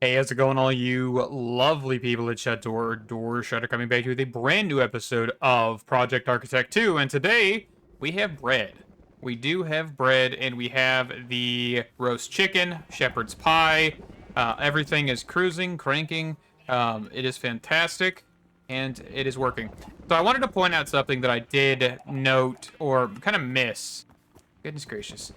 Hey, how's it going, all you lovely people at Door Shutter, coming back to you with a brand new episode of Project Architect 2, and today we have bread. We do have bread, and we have the roast chicken, shepherd's pie. Everything is cranking. It is fantastic, and it is working. So I wanted to point out something that I did note, or kind of miss. Goodness gracious.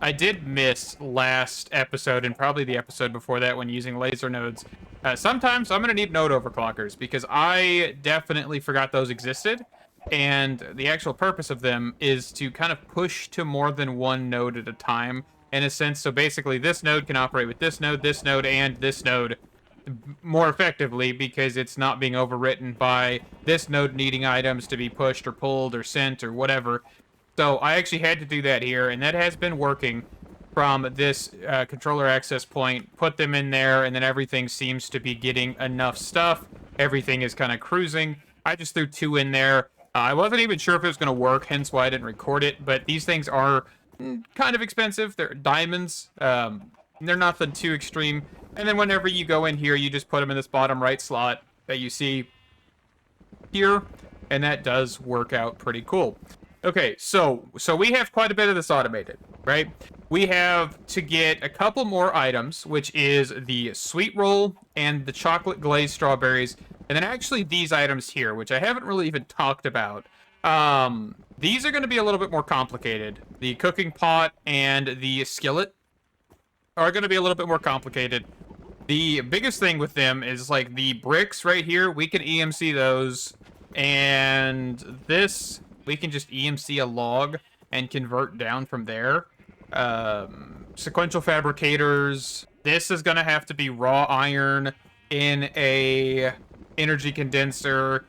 I did miss last episode and probably the episode before that when using laser nodes. Sometimes I'm going to need node overclockers because I definitely forgot those existed. And the actual purpose of them is to kind of push to more than one node at a time, in a sense. So basically, this node can operate with this node, and this node more effectively because it's not being overwritten by this node needing items to be pushed or pulled or sent or whatever. So I actually had to do that here, and that has been working from this controller access point. Put them in there, and then everything seems to be getting enough stuff. Everything is kind of cruising. I just threw two in there. I wasn't even sure if it was going to work, hence why I didn't record it, but these things are kind of expensive. They're diamonds. They're nothing too extreme. And then whenever you go in here, you just put them in this bottom right slot that you see here, and that does work out pretty cool. Okay, so we have quite a bit of this automated, right? We have to get a couple more items, which is the sweet roll and the chocolate glazed strawberries, and then actually these items here, which I haven't really even talked about. These are going to be a little bit more complicated. The cooking pot and the skillet are going to be a little bit more complicated. The biggest thing with them is like the bricks right here. We can EMC those, and this we can just EMC a log and convert down from there. Sequential fabricators. This is going to have to be raw iron in a energy condenser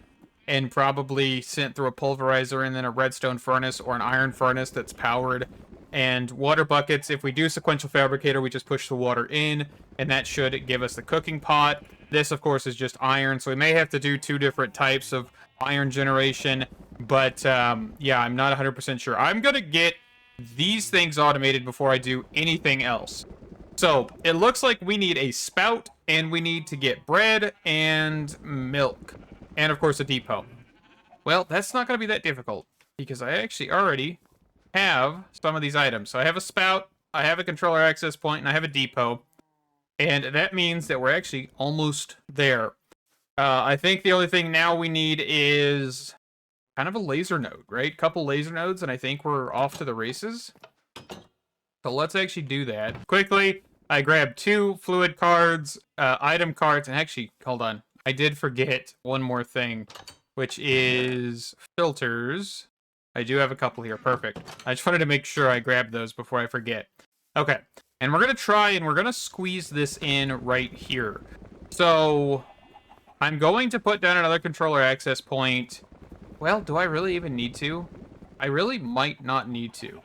and probably sent through a pulverizer and then a redstone furnace or an iron furnace that's powered. And water buckets. If we do sequential fabricator, we just push the water in, and that should give us the cooking pot. This, of course, is just iron, so we may have to do two different types of iron generation. But, yeah, I'm not 100% sure. I'm going to get these things automated before I do anything else. So, it looks like we need a spout, and we need to get bread and milk. And, of course, a depot. Well, that's not going to be that difficult, because I actually already have some of these items. So I have a spout, I have a controller access point, and I have a depot. And that means that we're actually almost there. I think the only thing now we need is kind of a laser node, right? Couple laser nodes, and I think we're off to the races. So let's actually do that. Quickly, I grabbed two fluid cards, item cards, and actually, hold on. I did forget one more thing, which is filters. I do have a couple here. Perfect. I just wanted to make sure I grabbed those before I forget. Okay. And we're going to try and we're going to squeeze this in right here. So I'm going to put down another controller access point. Well, do I really even need to? I really might not need to.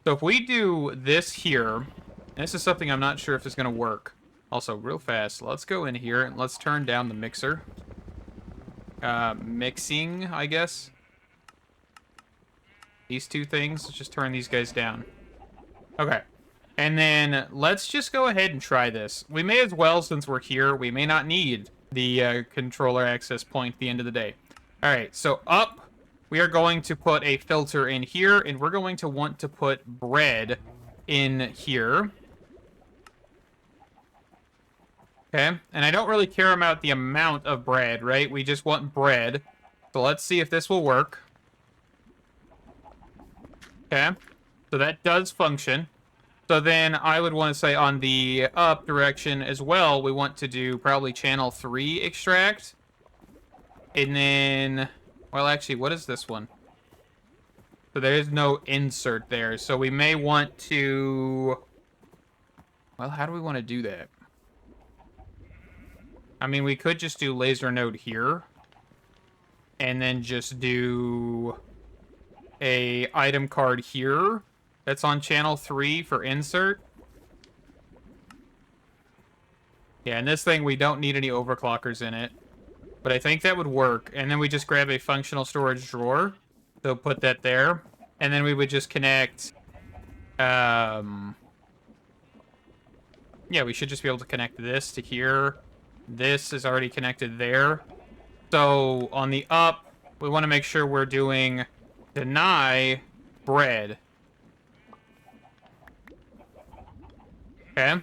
So if we do this here, and this is something I'm not sure if it's going to work. Also, real fast, let's go in here and let's turn down the mixer. Mixing, I guess. These two things, let's just turn these guys down. Okay. And then let's just go ahead and try this. We may as well, since we're here, we may not need the controller access point at the end of the day. All right, so up, we are going to put a filter in here, and we're going to want to put bread in here. Okay, and I don't really care about the amount of bread, right? We just want bread. So let's see if this will work. Okay, so that does function. So then I would want to say on the up direction as well, we want to do probably channel 3 extract. And then, well, actually, what is this one? So there is no insert there. So we may want to, well, how do we want to do that? I mean, we could just do laser node here. And then just do a item card here that's on channel 3 for insert. Yeah, and this thing, we don't need any overclockers in it. But I think that would work. And then we just grab a functional storage drawer. So put that there. And then we would just connect Yeah, we should just be able to connect this to here. This is already connected there. So on the up, we want to make sure we're doing deny bread. Okay.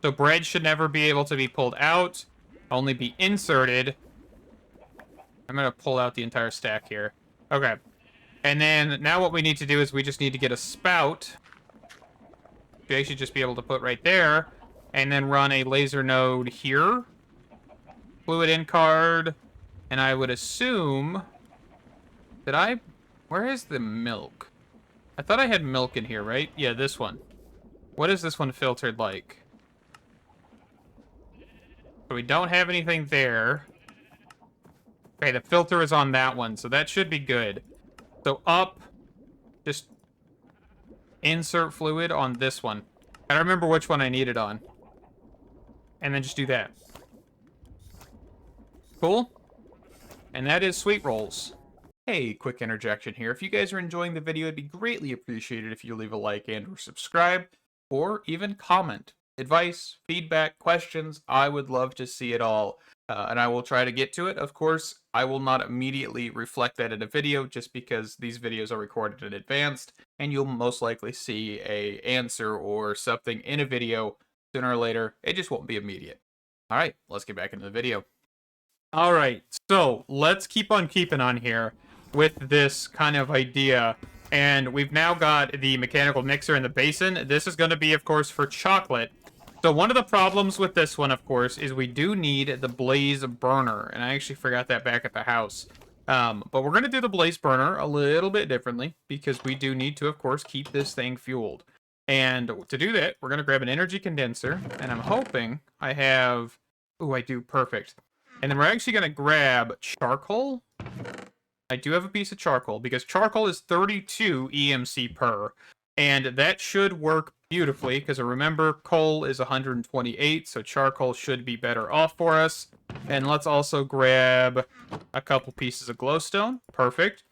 So bread should never be able to be pulled out, only be inserted. I'm going to pull out the entire stack here. Okay. And then now what we need to do is we just need to get a spout. We should just be able to put right there and then run a laser node here. Fluid in card. And I would assume... Where is the milk? I thought I had milk in here, right? Yeah, this one. What is this one filtered like? So we don't have anything there. Okay, the filter is on that one, so that should be good. So up, just insert fluid on this one. I don't remember which one I need it on. And then just do that. Cool? And that is sweet rolls. Hey, quick interjection here. If you guys are enjoying the video, it'd be greatly appreciated if you leave a like and or subscribe, or even comment. Advice, feedback, questions, I would love to see it all. And I will try to get to it. Of course, I will not immediately reflect that in a video just because these videos are recorded in advance, and you'll most likely see a answer or something in a video sooner or later. It just won't be immediate. All right, let's get back into the video. All right, so let's keep on keeping on here with this kind of idea. And we've now got the mechanical mixer in the basin. This is going to be, of course, for chocolate. So one of the problems with this one, of course, is we do need the blaze burner. And I actually forgot that back at the house. But we're going to do the blaze burner a little bit differently because we do need to, of course, keep this thing fueled. And to do that, we're going to grab an energy condenser. And I'm hoping I have... Ooh, I do. Perfect. And then we're actually going to grab charcoal. I do have a piece of charcoal because charcoal is 32 EMC per. And that should work beautifully because remember, coal is 128, so charcoal should be better off for us. And let's also grab a couple pieces of glowstone. Perfect.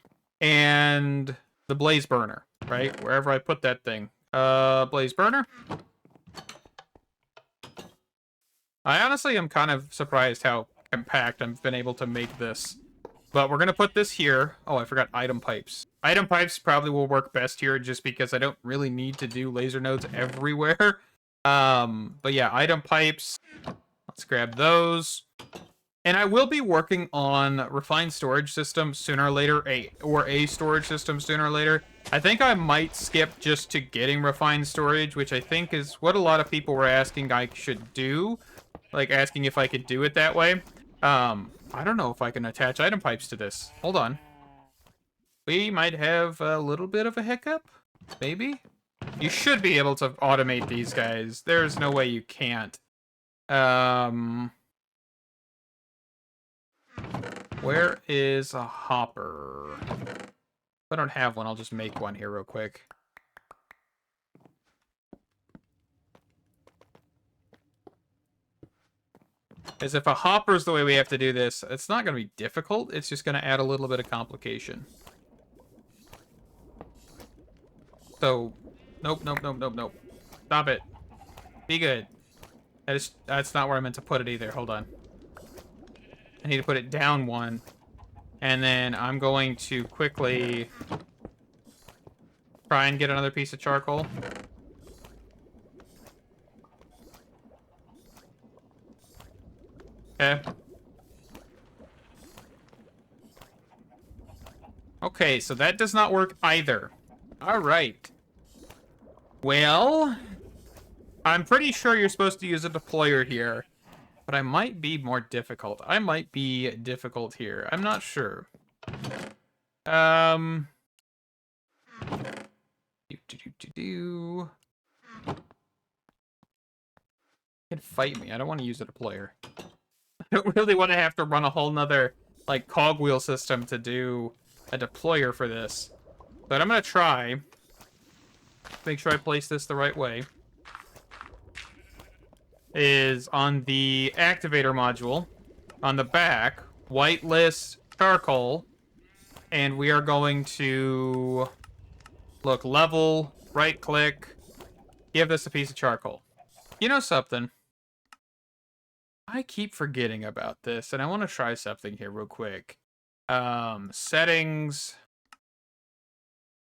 And the blaze burner, right? Wherever I put that thing. Blaze burner. I honestly am kind of surprised how compact I've been able to make this. But we're going to put this here. Oh, I forgot item pipes. Item pipes probably will work best here just because I don't really need to do laser nodes everywhere. But yeah, item pipes. Let's grab those. And I will be working on refined storage system sooner or later, or a storage system sooner or later. I think I might skip just to getting refined storage, which I think is what a lot of people were asking I should do. Like asking if I could do it that way. I don't know if I can attach item pipes to this. Hold on. We might have a little bit of a hiccup. Maybe? You should be able to automate these guys. There's no way you can't. Where is a hopper? If I don't have one, I'll just make one here real quick. As if a hopper is the way we have to do this, it's not going to be difficult. It's just going to add a little bit of complication. So, nope. Stop it. Be good. That's not where I meant to put it either. Hold on. I need to put it down one. And then I'm going to quickly try and get another piece of charcoal. Okay. Okay, so that does not work either. All right. Well, I'm pretty sure you're supposed to use a deployer here, but I might be more difficult. I might be difficult here. I'm not sure. You can fight me. I don't want to use a deployer. I don't really want to have to run a whole nother, like, cogwheel system to do a deployer for this. But I'm going to try. Make sure I place this the right way. Is on the activator module. On the back, whitelist charcoal. And we are going to look level, right click, give this a piece of charcoal. You know something? I keep forgetting about this, and I want to try something here real quick. Settings.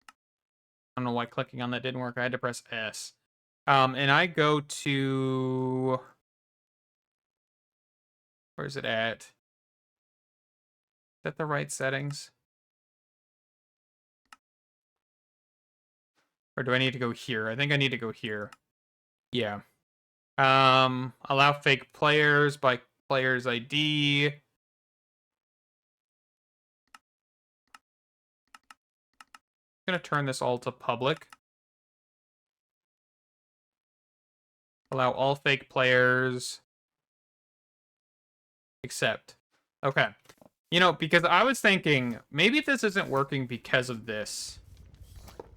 I don't know why clicking on that didn't work. I had to press S. And I go to... Where's it at? Is that the right settings? Or do I need to go here? I think I need to go here. Yeah. Allow fake players by player's ID. I'm gonna turn this all to public. Allow all fake players. Accept. Okay. You know, because I was thinking, maybe this isn't working because of this.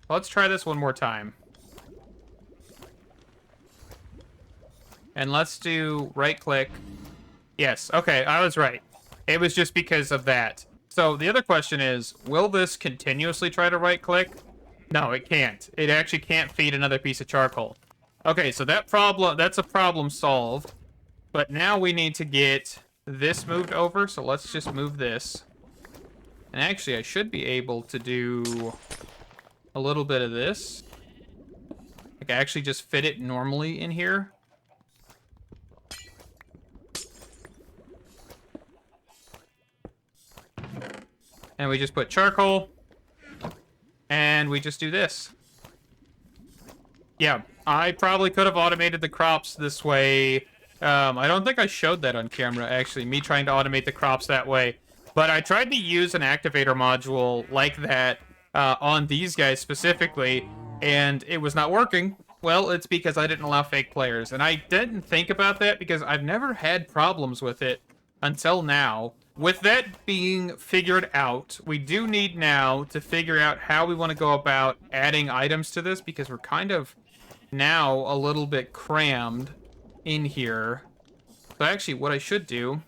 Let's try this one more time. And let's do right-click. Yes, okay, I was right. It was just because of that. So the other question is, will this continuously try to right-click? No, it can't. It actually can't feed another piece of charcoal. Okay, so that's a problem solved. But now we need to get this moved over, so let's just move this. And actually, I should be able to do a little bit of this. Like, actually just fit it normally in here. And we just put charcoal. And we just do this. Yeah, I probably could have automated the crops this way. I don't think I showed that on camera, actually, me trying to automate the crops that way. But I tried to use an activator module like that on these guys specifically, and it was not working. Well, it's because I didn't allow fake players. And I didn't think about that because I've never had problems with it until now. With that being figured out, we do need now to figure out how we want to go about adding items to this because we're kind of now a little bit crammed in here. So actually, what I should do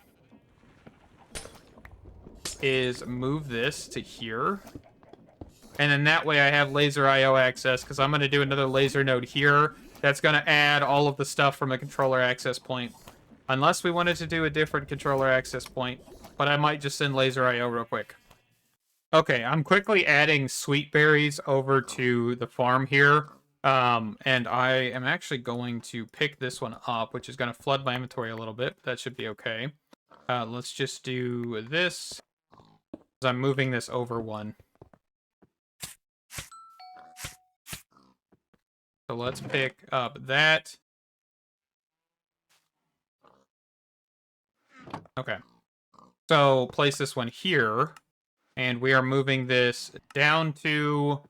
is move this to here. And then that way I have laser IO access because I'm going to do another laser node here. That's going to add all of the stuff from a controller access point. Unless we wanted to do a different controller access point. But I might just send laser IO real quick. Okay, I'm quickly adding sweet berries over to the farm here. And I am actually going to pick this one up, which is going to flood my inventory a little bit. That should be okay. Let's just do this. I'm moving this over one. So let's pick up that. Okay. So place this one here. And we are moving this down to,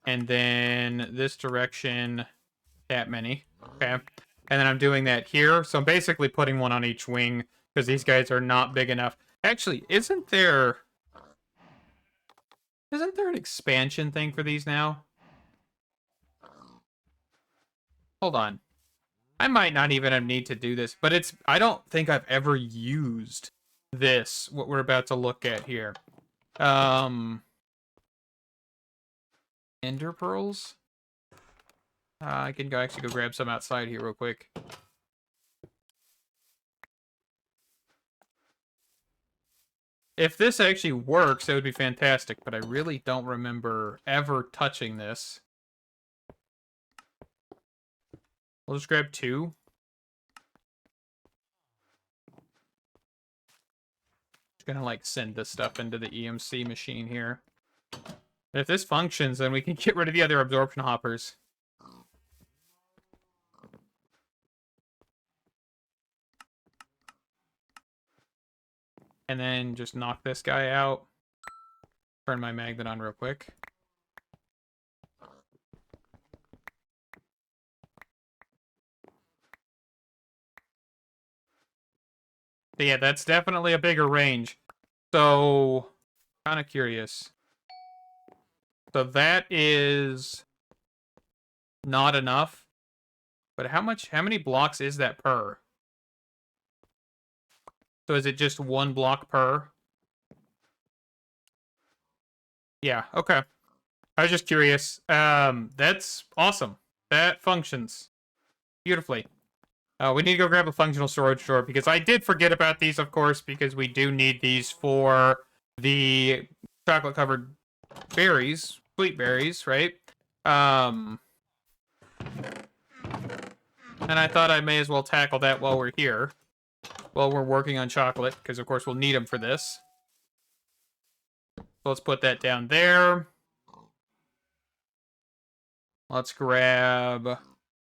and then this direction, that many. Okay. And then I'm doing that here. So I'm basically putting one on each wing because these guys are not big enough. Actually, isn't there an expansion thing for these now? Hold on. I might not even need to do this, but I don't think I've ever used this, what we're about to look at here. Ender pearls? I can actually go grab some outside here real quick. If this actually works, it would be fantastic, but I really don't remember ever touching this. We'll just grab two. Just gonna, like, send this stuff into the EMC machine here. And if this functions, then we can get rid of the other absorption hoppers. And then just knock this guy out. Turn my magnet on real quick. But yeah, that's definitely a bigger range. So, kind of curious. So that is not enough. But how many blocks is that per? So is it just one block per? Yeah, okay. I was just curious. That's awesome. That functions beautifully. We need to go grab a functional storage drawer because I did forget about these, of course, because we do need these for the chocolate-covered berries, sweet berries, right? And I thought I may as well tackle that while we're here, while we're working on chocolate, because of course we'll need them for this. So let's put that down there. Let's grab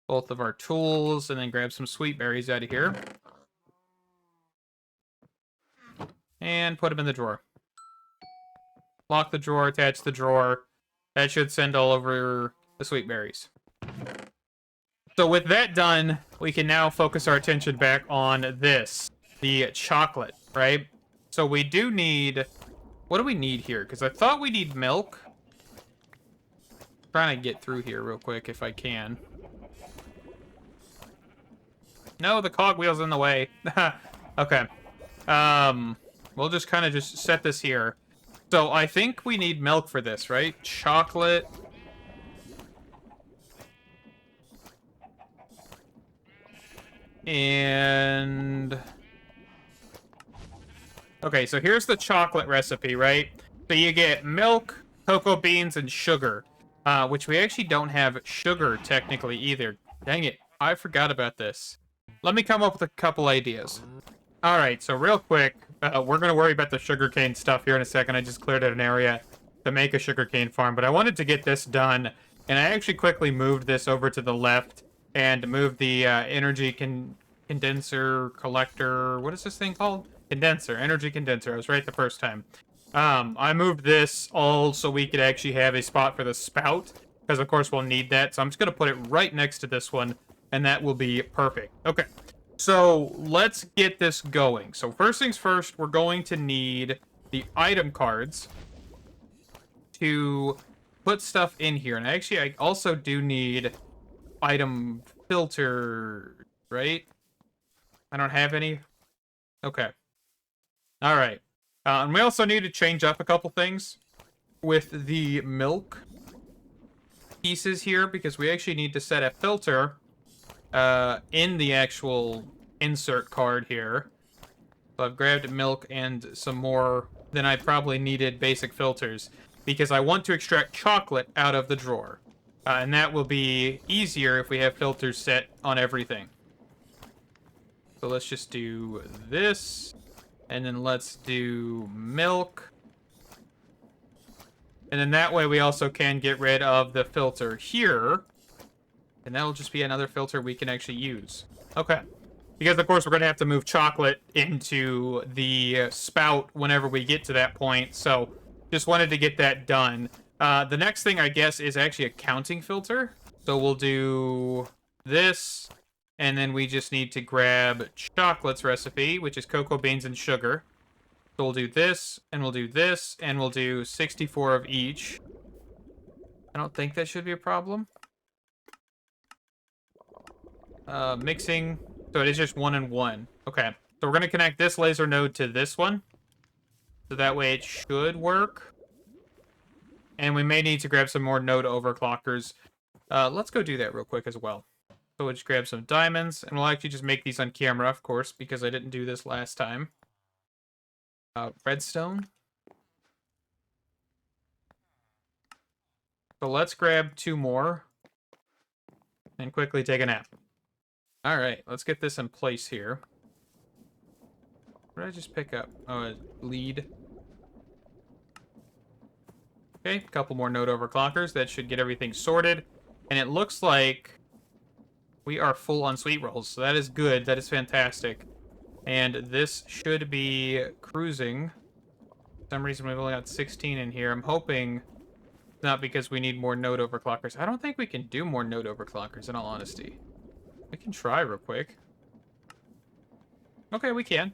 both of our tools and then grab some sweet berries out of here. And put them in the drawer. Lock the drawer, attach the drawer. That should send all over the sweet berries. So with that done, we can now focus our attention back on this, the chocolate, right? So we do need... What do we need here? Because I thought we need milk. I'm trying to get through here real quick if I can. No, the cogwheel's in the way. Okay. We'll just kind of just set this here. So I think we need milk for this, right? Chocolate. And... Okay, so here's the chocolate recipe, right? So you get milk, cocoa beans, and sugar. Which we actually don't have sugar, technically, either. Dang it, I forgot about this. Let me come up with a couple ideas. Alright, so real quick, we're going to worry about the sugarcane stuff here in a second. I just cleared out an area to make a sugarcane farm, but I wanted to get this done, and I actually quickly moved this over to the left and moved the energy condenser collector. What is this thing called? Condenser, energy condenser. I was right the first time. I moved this all so we could actually have a spot for the spout, because of course we'll need that. So I'm just going to put it right next to this one, and that will be perfect. Okay, so let's get this going. So first things first, we're going to need the item cards to put stuff in here. And actually, I also do need item filter, right? I don't have any. Okay. All right. And we also need to change up a couple things with the milk pieces here, because we actually need to set a filter in the actual insert card here. So I've grabbed milk and some more than I probably needed basic filters, because I want to extract chocolate out of the drawer. And that will be easier if we have filters set on everything. So let's just do this. And then let's do milk. And then that way we also can get rid of the filter here. And that'll just be another filter we can actually use. Okay. Because, of course, we're going to have to move chocolate into the spout whenever we get to that point. So just wanted to get that done. The next thing, I guess, is actually a counting filter. So we'll do this. And then we just need to grab chocolate's recipe, which is cocoa beans and sugar. So we'll do this, and we'll do this, and we'll do 64 of each. I don't think that should be a problem. Mixing. So it is just 1 and 1. Okay. So we're going to connect this laser node to this one. So that way it should work. And we may need to grab some more node overclockers. Let's go do that real quick as well. So we'll just grab some diamonds, and we'll actually just make these on camera, of course, because I didn't do this last time. Redstone. So let's grab 2 more, and quickly take a nap. Alright, let's get this in place here. What did I just pick up? Oh, a lead. Okay, a couple more node overclockers. That should get everything sorted. And it looks like we are full on sweet rolls, so that is good. That is fantastic. And this should be cruising. For some reason, we've only got 16 in here. I'm hoping it's not because we need more node overclockers. I don't think we can do more node overclockers, in all honesty. We can try real quick. Okay, we can.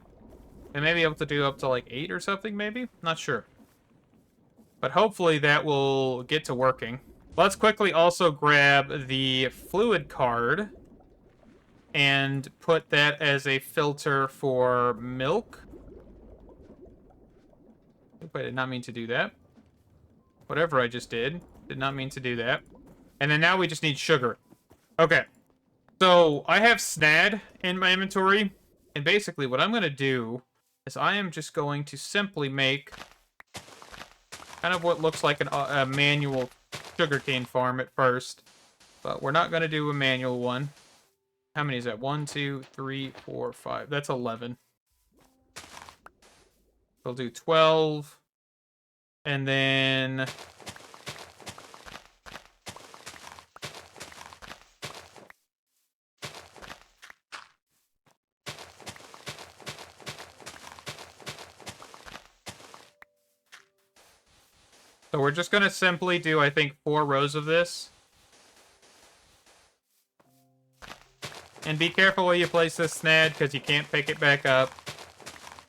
And maybe able to do up to like 8 or something, maybe? Not sure. But hopefully that will get to working. Let's quickly also grab the fluid card and put that as a filter for milk. Oop, I did not mean to do that. Whatever I just did not mean to do that. And then now we just need sugar. Okay. So I have SNAD in my inventory, and basically what I'm going to do is I am just going to simply make kind of what looks like a manual sugarcane farm at first, but we're not going to do a manual one. How many is that? 1, 2, 3, 4, 5. That's 11. We'll do 12, and then so we're just going to simply do, I think, 4 rows of this. And be careful where you place this SNAD, because you can't pick it back up.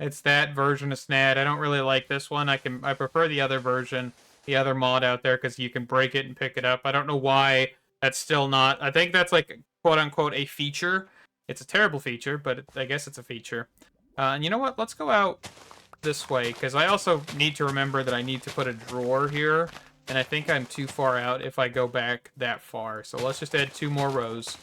It's that version of SNAD. I don't really like this one. I prefer the other version, the other mod out there, because you can break it and pick it up. I don't know why that's still not... I think that's like, quote-unquote, a feature. It's a terrible feature, but I guess it's a feature. And you know what? Let's go out this way, because I also need to remember that I need to put a drawer here, and I think I'm too far out if I go back that far. So let's just add 2 more rows.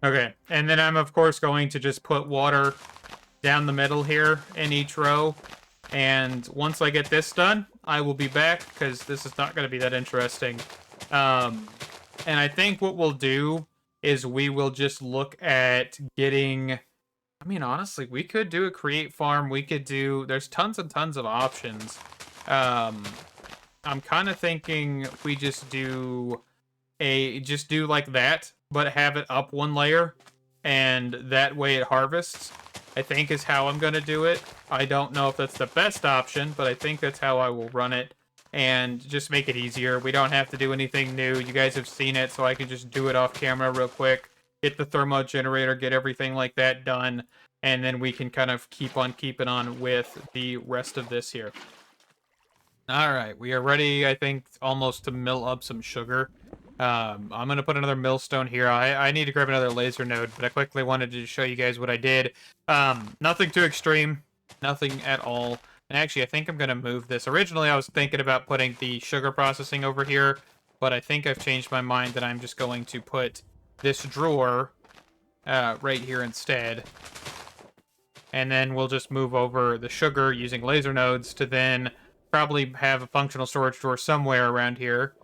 Okay, and then I'm, of course, going to just put water down the middle here in each row. And once I get this done, I will be back, because this is not going to be that interesting. And I think what we'll do is we will just look at getting... I mean, honestly, we could do a create farm. We could do... There's tons and tons of options. I'm kind of thinking we just do like that, but have it up 1 layer, and that way it harvests, I think is how I'm going to do it. I don't know if that's the best option, but I think that's how I will run it, and just make it easier. We don't have to do anything new. You guys have seen it, so I can just do it off camera real quick, get the thermo generator, get everything like that done, and then we can kind of keep on keeping on with the rest of this here. Alright, we are ready, I think, almost to mill up some sugar. I'm going to put another millstone here. I need to grab another laser node, but I quickly wanted to show you guys what I did. Nothing too extreme. Nothing at all. And actually, I think I'm going to move this. Originally, I was thinking about putting the sugar processing over here, but I think I've changed my mind that I'm just going to put this drawer right here instead. And then we'll just move over the sugar using laser nodes to then probably have a functional storage drawer somewhere around here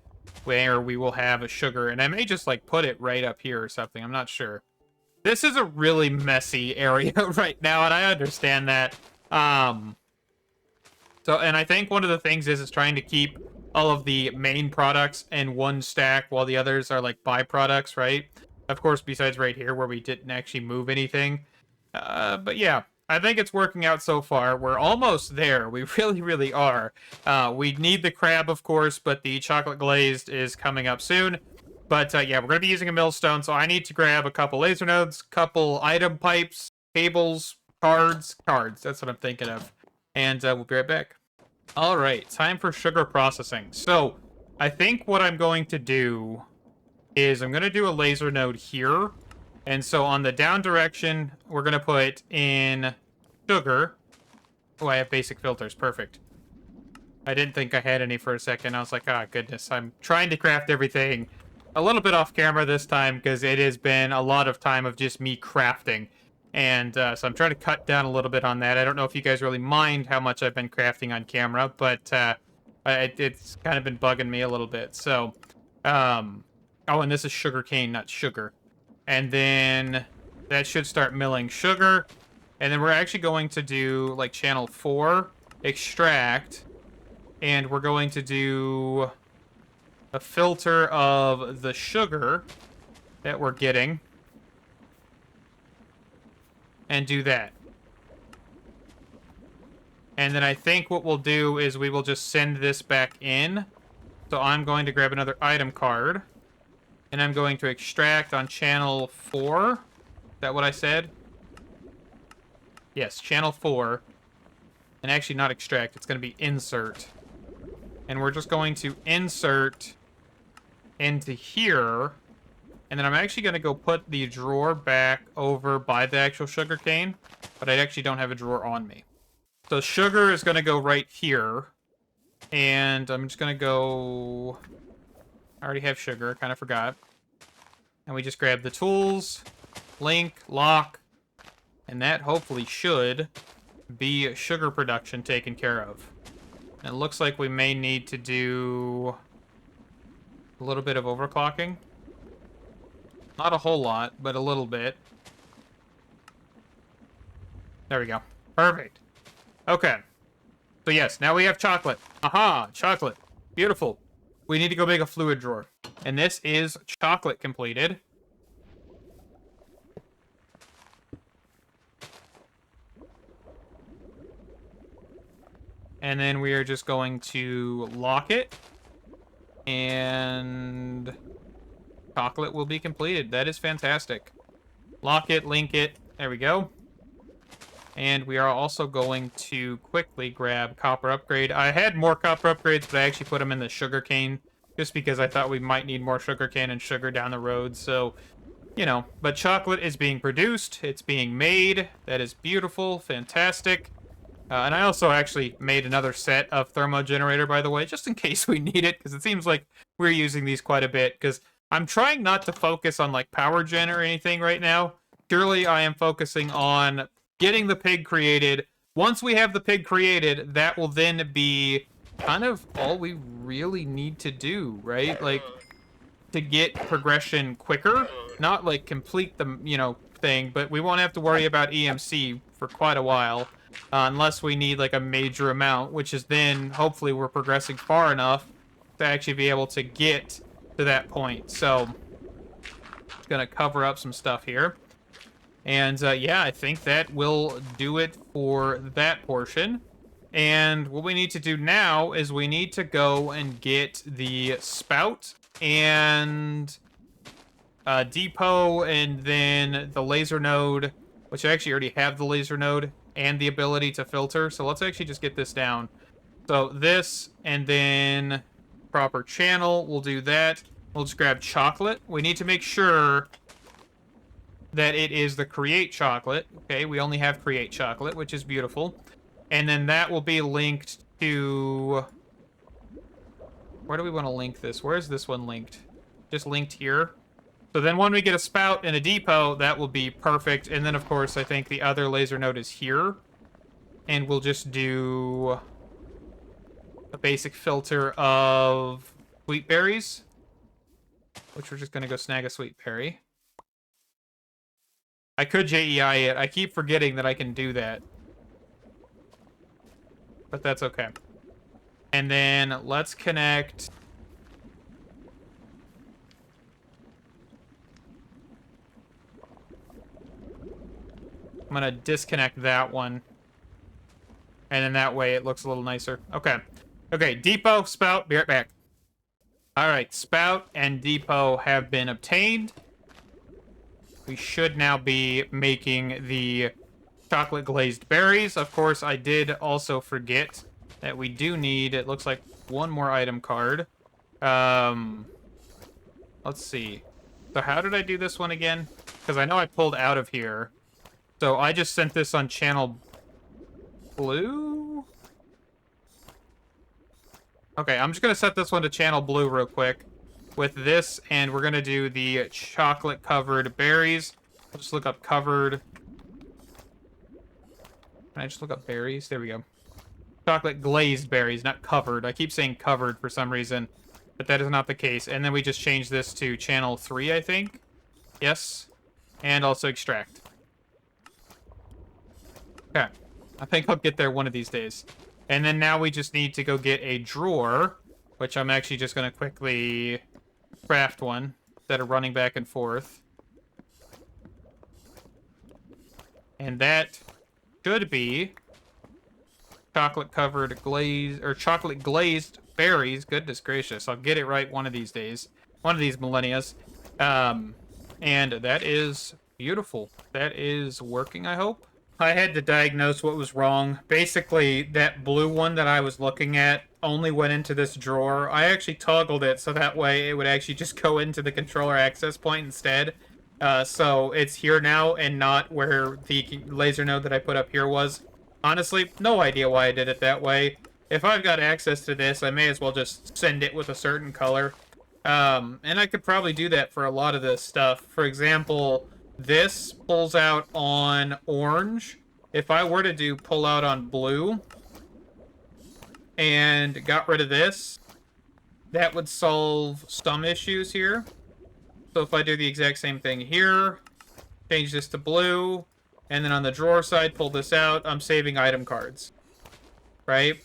where we will have a sugar. And I may just, like, put it right up here or something. I'm not sure. This is a really messy area right now, and I understand that. And I think one of the things is trying to keep all of the main products in one stack while the others are, like, byproducts, right? Of course, besides right here where we didn't actually move anything. But yeah, I think it's working out so far. We're almost there. We really, really are. We need the crab, of course, but the chocolate glazed is coming up soon. But yeah, we're going to be using a millstone, so I need to grab a couple laser nodes, couple item pipes, cables, cards. That's what I'm thinking of. And we'll be right back. All right, time for sugar processing. So I think what I'm going to do is I'm going to do a laser node here. And so on the down direction, we're going to put in sugar. Oh, I have basic filters. Perfect. I didn't think I had any for a second. I was like, oh, goodness. I'm trying to craft everything a little bit off camera this time because it has been a lot of time of just me crafting. And so I'm trying to cut down a little bit on that. I don't know if you guys really mind how much I've been crafting on camera, but it's kind of been bugging me a little bit. So, oh, and this is sugar cane, not sugar. And then that should start milling sugar. And then we're actually going to do, like, channel 4, extract. And we're going to do a filter of the sugar that we're getting. And do that. And then I think what we'll do is we will just send this back in. So I'm going to grab another item card. And I'm going to extract on channel 4. Is that what I said? Yes, channel 4. And actually not extract, it's going to be insert. And we're just going to insert into here. And then I'm actually going to go put the drawer back over by the actual sugar cane. But I actually don't have a drawer on me. So sugar is going to go right here. And I'm just going to go... I already have sugar. Kind of forgot. And we just grab the tools, link, lock, and that hopefully should be sugar production taken care of. And it looks like we may need to do a little bit of overclocking. Not a whole lot, but a little bit. There we go. Perfect. Okay. So yes, now we have chocolate. Aha, chocolate. Beautiful. We need to go make a fluid drawer. And this is chocolate completed. And then we are just going to lock it. And chocolate will be completed. That is fantastic. Lock it, link it. There we go. And we are also going to quickly grab copper upgrade. I had more copper upgrades, but I actually put them in the sugarcane just because I thought we might need more sugarcane and sugar down the road. So, you know, but chocolate is being produced. It's being made. That is beautiful. Fantastic. And I also actually made another set of thermo generator, by the way, just in case we need it, because it seems like we're using these quite a bit, because I'm trying not to focus on, like, power gen or anything right now. Purely, I am focusing on getting the pig created. Once we have the pig created, that will then be kind of all we really need to do, right? Like, to get progression quicker. Not, like, complete the, you know, thing, but we won't have to worry about EMC for quite a while. Unless we need, like, a major amount, which is then, hopefully, we're progressing far enough to actually be able to get to that point. So, just gonna cover up some stuff here. And, yeah, I think that will do it for that portion. And what we need to do now is we need to go and get the spout and depot and then the laser node, which I actually already have the laser node and the ability to filter. So let's actually just get this down. So this and then proper channel, we'll do that. We'll just grab chocolate. We need to make sure that it is the create chocolate. Okay, we only have create chocolate, which is beautiful. And then that will be linked to... Where do we want to link this? Where is this one linked? Just linked here. So then when we get a spout and a depot, that will be perfect. And then, of course, I think the other laser node is here. And we'll just do a basic filter of sweet berries, which we're just going to go snag a sweet berry. I could JEI it. I keep forgetting that I can do that. But that's okay. And then let's connect... I'm going to disconnect that one. And then that way it looks a little nicer. Okay. Okay, depot, spout, be right back. Alright, spout and depot have been obtained. We should now be making the chocolate glazed berries. Of course, I did also forget that we do need, it looks like, one more item card. Let's see. So how did I do this one again? Because I know I pulled out of here. So I just sent this on channel blue? Okay, I'm just going to set this one to channel blue real quick with this, and we're going to do the chocolate-covered berries. I'll just look up covered. Can I just look up berries? There we go. Chocolate glazed berries, not covered. I keep saying covered for some reason, but that is not the case. And then we just change this to channel 3, I think. Yes. And also extract. Okay. I think I'll get there one of these days. And then now we just need to go get a drawer, which I'm actually just going to quickly craft one instead of running back and forth. And that should be chocolate-covered glaze, or chocolate-glazed berries. Goodness gracious. I'll get it right one of these days. One of these millennias. And that is beautiful. That is working, I hope. I had to diagnose what was wrong. Basically, that blue one that I was looking at only went into this drawer. I actually toggled it so that way it would actually just go into the controller access point instead. So it's here now and not where the laser node that I put up here was. Honestly, no idea why I did it that way. If I've got access to this, I may as well just send it with a certain color. And I could probably do that for a lot of this stuff. For example, this pulls out on orange. If I were to do pull out on blue and got rid of this, that would solve some issues here. So if I do the exact same thing here, change this to blue, and then on the drawer side, pull this out, I'm saving item cards, right?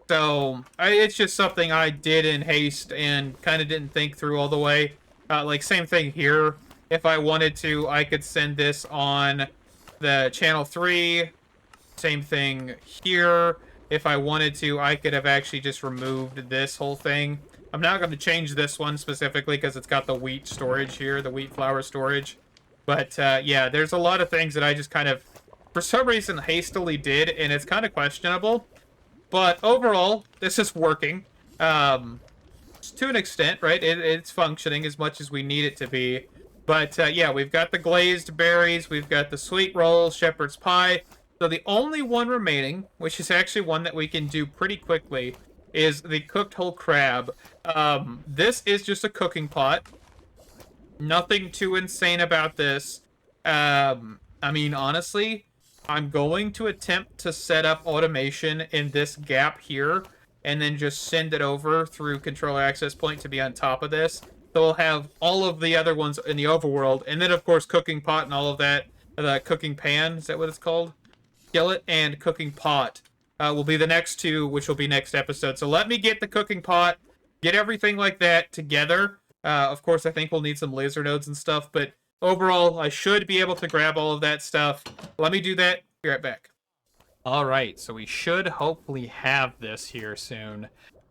So it's just something I did in haste and kind of didn't think through all the way. Like, same thing here. If I wanted to, I could send this on the channel 3. Same thing here. If I wanted to, I could have actually just removed this whole thing. I'm not going to change this one specifically because it's got the wheat storage here, the wheat flour storage. But, yeah, there's a lot of things that I just kind of, for some reason, hastily did, and it's kind of questionable. But overall, this is working. To an extent, right? It's functioning as much as we need it to be. But, yeah, we've got the glazed berries, we've got the sweet rolls, shepherd's pie. So the only one remaining, which is actually one that we can do pretty quickly, is the cooked whole crab. This is just a cooking pot. Nothing too insane about this. I mean, honestly, I'm going to attempt to set up automation in this gap here, and then just send it over through controller access point to be on top of this. So we'll have all of the other ones in the overworld, and then, of course, cooking pot and all of that. The cooking pan, is that what it's called? Skillet and cooking pot will be the next two, which will be next episode. So let me get the cooking pot, get everything like that together. Of course, I think we'll need some laser nodes and stuff, but overall, I should be able to grab all of that stuff. Let me do that. Be right back. All right, so we should hopefully have this here soon.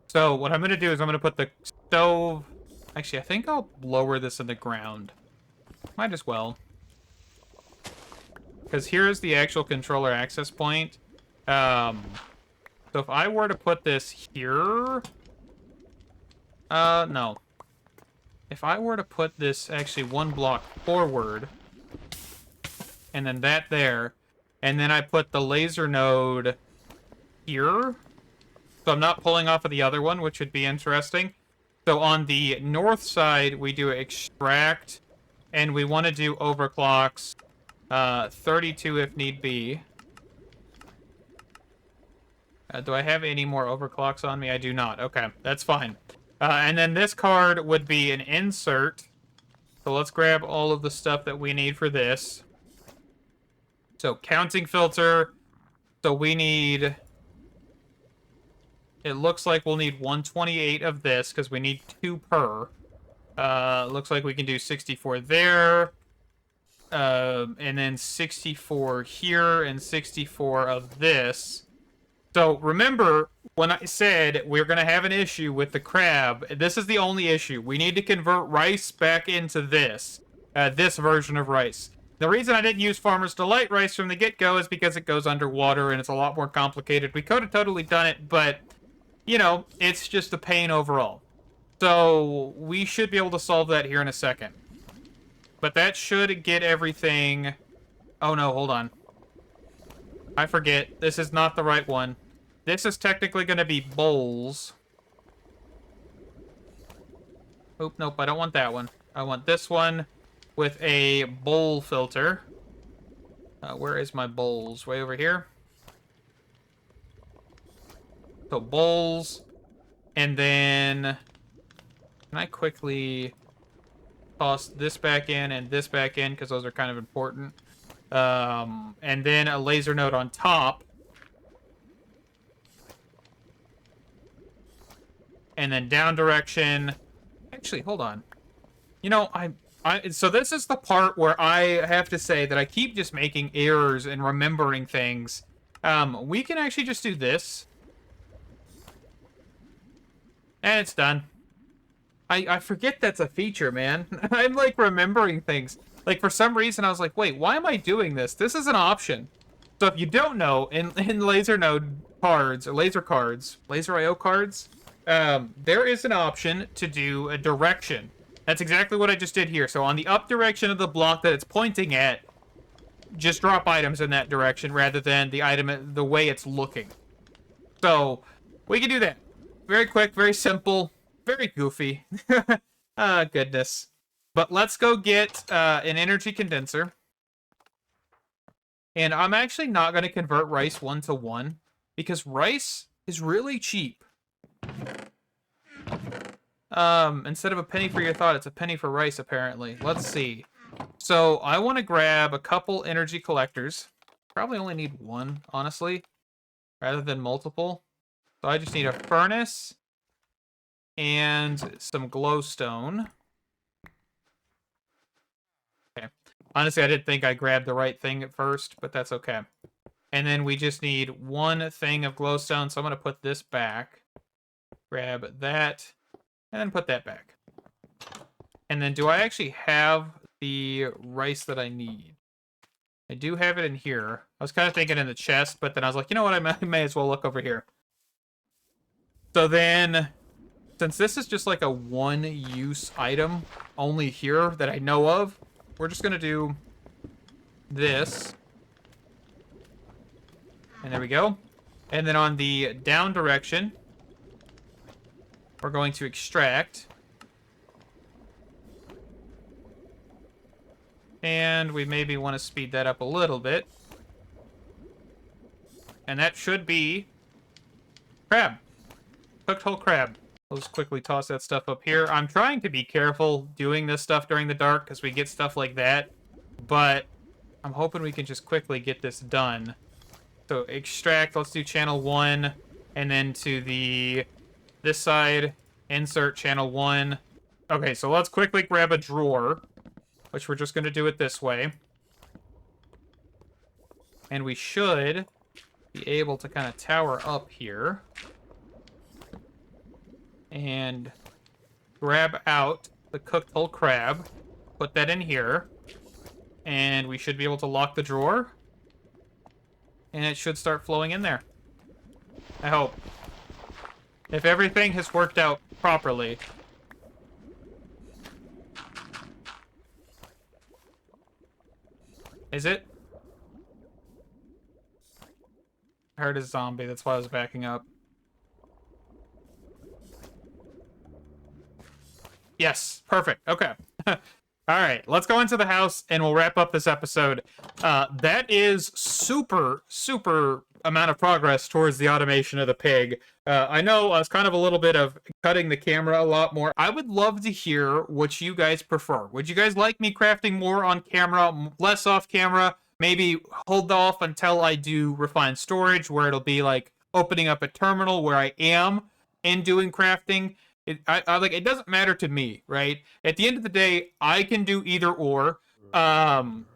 So what I'm going to do is I'm going to put the stove... Actually, I think I'll lower this in the ground. Might as well. Because here's the actual controller access point. So if I were to put this here... no. If I were to put this actually one block forward, and then that there, and then I put the laser node here, so I'm not pulling off of the other one, which would be interesting. So on the north side, we do extract, and we want to do overclocks, 32 if need be. Do I have any more overclocks on me? I do not. Okay, that's fine. And then this card would be an insert. So let's grab all of the stuff that we need for this. So counting filter. So we need... It looks like we'll need 128 of this because we need 2 per. Looks like we can do 64 there. And then 64 here and 64 of this. So remember, when I said we're going to have an issue with the crab, this is the only issue. We need to convert rice back into this version of rice. The reason I didn't use Farmer's Delight rice from the get-go is because it goes underwater and it's a lot more complicated. We could have totally done it, but, you know, it's just a pain overall. So we should be able to solve that here in a second. But that should get everything... Oh no, hold on. I forget. This is not the right one. This is technically going to be bowls. Oop, nope, I don't want that one. I want this one with a bowl filter. Where is my bowls? Way over here. So bowls. And then... Can I quickly toss this back in and this back in? Because those are kind of important. And then a laser node on top. And then down direction. Actually, hold on. You know, so this is the part where I have to say that I keep just making errors and remembering things. We can actually just do this. And it's done. I forget that's a feature, man. I'm, like, remembering things. Like, for some reason, I was like, wait, why am I doing this? This is an option. So if you don't know, in laser node cards, or laser cards, laser IO cards, there is an option to do a direction. That's exactly what I just did here. So on the up direction of the block that it's pointing at, just drop items in that direction rather than the way it's looking. So we can do that. Very quick, very simple, very goofy. Ah, goodness. But let's go get an energy condenser. And I'm actually not going to convert rice 1 to 1 because rice is really cheap. Instead of a penny for your thought, it's a penny for rice, apparently. Let's see. So I want to grab a couple energy collectors. Probably only need one, honestly, rather than multiple. So I just need a furnace and some glowstone. Okay. Honestly, I didn't think I grabbed the right thing at first, but that's okay. And then we just need one thing of glowstone, so I'm going to put this back. Grab that, and then put that back. And then do I actually have the rice that I need? I do have it in here. I was kind of thinking in the chest, but then I was like, you know what, I may as well look over here. So then, since this is just like a one-use item only here that I know of, we're just going to do this. And there we go. And then on the down direction, we're going to extract. And we maybe want to speed that up a little bit. And that should be crab. Cooked whole crab. We'll just quickly toss that stuff up here. I'm trying to be careful doing this stuff during the dark because we get stuff like that. But I'm hoping we can just quickly get this done. So extract, let's do channel 1. And then to this side, insert channel 1. Okay, so let's quickly grab a drawer, which we're just going to do it this way. And we should be able to kind of tower up here. And grab out the cooked whole crab. Put that in here. And we should be able to lock the drawer. And it should start flowing in there. I hope. If everything has worked out properly. Is it? I heard a zombie, that's why I was backing up. Yes, perfect. Okay. All right, let's go into the house and we'll wrap up this episode. That is super amount of progress towards the automation of the pig. I know it's kind of a little bit of cutting the camera a lot more. I would love to hear what you guys prefer. Would you guys like me crafting more on camera, less off camera? Maybe hold off until I do refined storage, where it'll be like opening up a terminal where I am and doing crafting. I like, it doesn't matter to me, right? At the end of the day, I can do either or.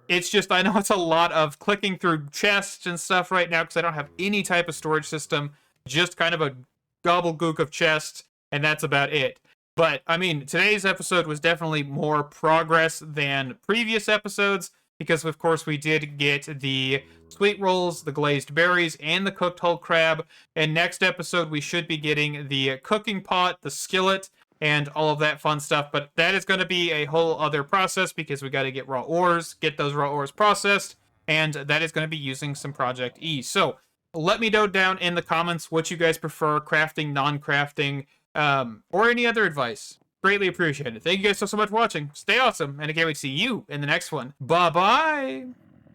It's just, I know it's a lot of clicking through chests and stuff right now because I don't have any type of storage system, just kind of a gobbledygook of chests, and that's about it. But, I mean, today's episode was definitely more progress than previous episodes because, of course, we did get the sweet rolls, the glazed berries, and the cooked whole crab. And next episode, we should be getting the cooking pot, the skillet, and all of that fun stuff. But that is going to be a whole other process because we got to get raw ores, get those raw ores processed, and that is going to be using some Project E. So let me know down in the comments what you guys prefer, crafting, non-crafting, or any other advice. Greatly appreciate it. Thank you guys so much for watching. Stay awesome, and I can't wait to see you in the next one. Bye-bye!